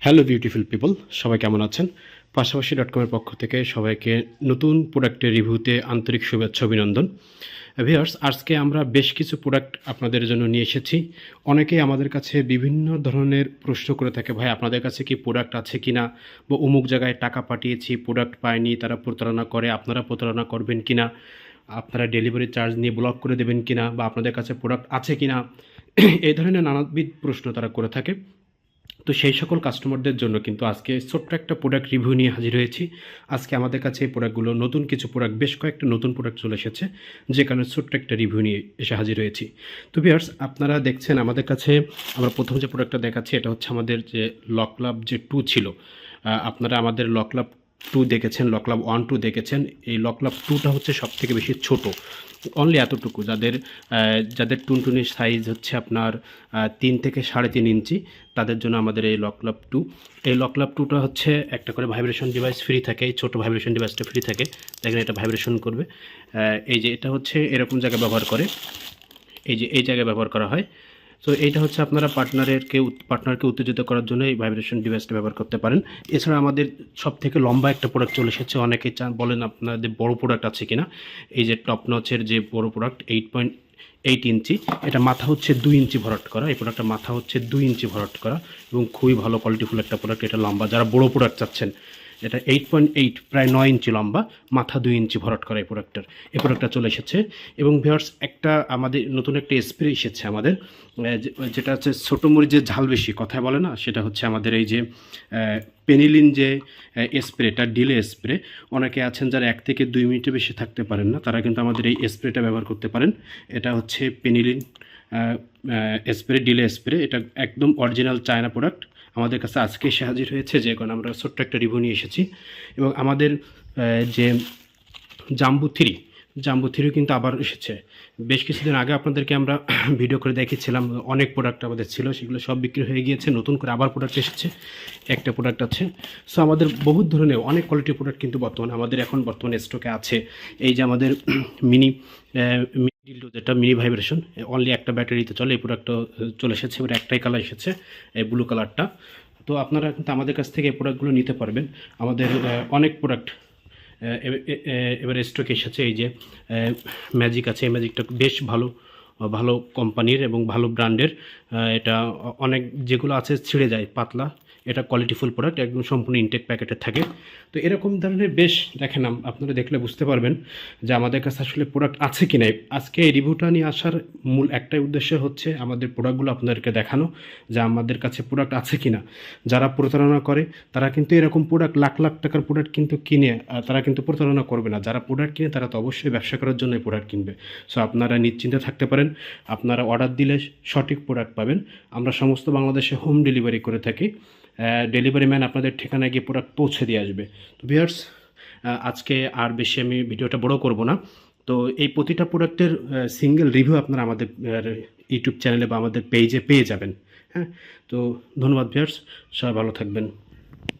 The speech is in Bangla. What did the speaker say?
হ্যালো বিউটিফুল পিপল, সবাই কেমন আছেন? পাশাপাশি .com-এর পক্ষ থেকে সবাইকে নতুন প্রোডাক্টের রিভিউতে আন্তরিক শুভেচ্ছা অভিনন্দন। ভিউয়ার্স, আজকে আমরা বেশ কিছু প্রোডাক্ট আপনাদের জন্য নিয়ে এসেছি। অনেকেই আমাদের কাছে বিভিন্ন ধরনের প্রশ্ন করে থাকে, ভাই আপনাদের কাছে কি প্রোডাক্ট আছে কি না, বা অমুক জায়গায় টাকা পাঠিয়েছি প্রোডাক্ট পায়নি, তারা প্রতারণা করে, আপনারা প্রতারণা করবেন কি না, আপনারা ডেলিভারি চার্জ নিয়ে ব্লক করে দেবেন কি না, বা আপনাদের কাছে প্রোডাক্ট আছে কি না, এই ধরনের নানাবিধ প্রশ্ন তারা করে থাকে। তো সেই সকল কাস্টমারদের জন্য কিন্তু আজকে ছোট্ট একটা প্রোডাক্ট রিভিউ নিয়ে হাজির হয়েছি। আজকে আমাদের কাছে এই প্রোডাক্টগুলো নতুন কিছু প্রোডাক্ট, বেশ কয়েকটা নতুন প্রোডাক্ট চলে এসেছে, যে কারণে ছোট্ট একটা রিভিউ নিয়ে এসে হাজির হয়েছি। তো ভিউয়ার্স, আপনারা দেখছেন আমাদের কাছে আমরা প্রথম যে প্রোডাক্টটা দেখাচ্ছি, এটা হচ্ছে আমাদের যে লকলাভ যে 2 ছিল। আপনারা আমাদের লকলাভ 2 দেখেছেন, লকলাভ 1 2 দেখেছেন। এই লকলাভ 2টা হচ্ছে সবথেকে বেশি ছোট, অনলি এতটুকু, যাদের যাদের টুনটুনির সাইজ হচ্ছে আপনার 3 থেকে 3.5 ইঞ্চি, তাদের জন্য আমাদের এই লকলাভ 2। এই লকলাভ 2টা হচ্ছে একটা করে ভাইব্রেশন ডিভাইস ফ্রি থাকে। এই ছোটো ভাইব্রেশন ডিভাইসটা ফ্রি থাকে, দেখেন এটা ভাইব্রেশন করবে। এই যে এটা হচ্ছে এরকম জায়গায় ব্যবহার করে, এই যে এই জায়গায় ব্যবহার করা হয়। তো এইটা হচ্ছে আপনারা পার্টনারকে উত্তেজিত করার জন্য এই ভাইব্রেশন ডিভাইসটা ব্যবহার করতে পারেন। এছাড়া আমাদের সবথেকে লম্বা একটা প্রোডাক্ট চলে এসেছে। অনেকেই বলেন আপনাদের বড় প্রোডাক্ট আছে কিনা। এই যে টপ নচের যে বড় প্রোডাক্ট 8.8 ইঞ্চি, এটা মাথা হচ্ছে 2 ইঞ্চি ভরাট করা। এই প্রোডাক্টটা মাথা হচ্ছে 2 ইঞ্চি ভরাট করা এবং খুবই ভালো কোয়ালিটিফুল একটা প্রোডাক্ট। এটা লম্বা, যারা বড় প্রোডাক্ট চাচ্ছেন, এটা 8.8 প্রায় 9 ইঞ্চি লম্বা, মাথা 2 ইঞ্চি ভরাট করা এই প্রোডাক্টটা চলে এসেছে। এবং ভিউয়ার্স, একটা আমাদের নতুন একটা স্প্রে এসেছে আমাদের, যেটা হচ্ছে ছোটো মরিচের ঝাল বেশি কথায় বলে না, সেটা হচ্ছে আমাদের এই যে পেনিলিন যে স্প্রেটা, ডিলে স্প্রে। অনেকে আছেন যারা 1 থেকে 2 মিনিটের বেশি থাকতে পারেন না, তারা কিন্তু আমাদের এই স্প্রেটা ব্যবহার করতে পারেন। এটা হচ্ছে পেনিলিন স্প্রে, ডিলে স্প্রে। এটা একদম অরিজিনাল চায়না প্রোডাক্ট। আমাদের কাছে আজকে এসে হাজির হয়েছে, যে কারণে আমরা ছোট্ট একটা রিভিউ নিয়ে এসেছি। এবং আমাদের যে জাম্বু থ্রি কিন্তু আবার এসেছে। বেশ কিছুদিন আগে আপনাদেরকে আমরা ভিডিও করে দেখিয়েছিলাম, অনেক প্রোডাক্ট আমাদের ছিল, সেগুলো সব বিক্রি হয়ে গিয়েছে। নতুন করে আবার প্রোডাক্ট এসেছে, একটা প্রোডাক্ট আছে। সো আমাদের বহুত ধরনের অনেক কোয়ালিটির প্রোডাক্ট কিন্তু বর্তমানে স্টকে আছে। এই যে আমাদের মিনি ডিলডো, যেটা মিনি ভাইব্রেশন, অনলি একটা ব্যাটারিতে চলে, এই প্রোডাক্টটা চলে এসেছে। এবার একটাই কালার এসেছে, এই ব্লু কালারটা। তো আপনারা কিন্তু আমাদের কাছ থেকে এই প্রোডাক্টগুলো নিতে পারবেন। আমাদের অনেক প্রোডাক্ট এবার স্টক এসেছে। এই যে ম্যাজিক আছে, এই ম্যাজিকটা বেশ ভালো কোম্পানির এবং ভালো ব্র্যান্ডের। এটা অনেক যেগুলো আছে ছিঁড়ে যায়, পাতলা। এটা কোয়ালিটিফুল প্রোডাক্ট, একদম সম্পূর্ণ ইনটেক প্যাকেটে থাকে। তো এরকম ধরনের বেশ দেখেন, আপনারা দেখলে বুঝতে পারবেন যে আমাদের কাছে আসলে প্রোডাক্ট আছে কি না। আজকে এই রিভিউটা নিয়ে আসার মূল একটাই উদ্দেশ্য হচ্ছে আমাদের প্রোডাক্টগুলো আপনাদেরকে দেখানো, যে আমাদের কাছে প্রোডাক্ট আছে কি না। যারা প্রতারণা করে তারা কিন্তু এরকম প্রোডাক্ট, লাখ লাখ টাকার প্রোডাক্ট কিন্তু কিনে তারা কিন্তু প্রতারণা করবে না। যারা প্রোডাক্ট কিনে তারা তো অবশ্যই ব্যবসা করার জন্য এই প্রোডাক্ট কিনবে। সো আপনারা নিশ্চিন্তে থাকতে পারেন, আপনারা অর্ডার দিলে সঠিক প্রোডাক্ট পাবেন। আমরা সমস্ত বাংলাদেশে হোম ডেলিভারি করে থাকি। ডেলিভারি ম্যান আপনাদের ঠিকানায় গিয়ে প্রোডাক্ট পৌঁছে দিয়ে আসবে। তো ভিউয়ার্স, আজকে আর বেশি আমি ভিডিওটা বড় করব না। তো এই প্রতিটা প্রোডাক্টের সিঙ্গেল রিভিউ আপনারা আমাদের ইউটিউব চ্যানেলে বা আমাদের পেজে পেয়ে যাবেন। হ্যাঁ, তো ধন্যবাদ ভিউয়ার্স, সবাই ভালো থাকবেন।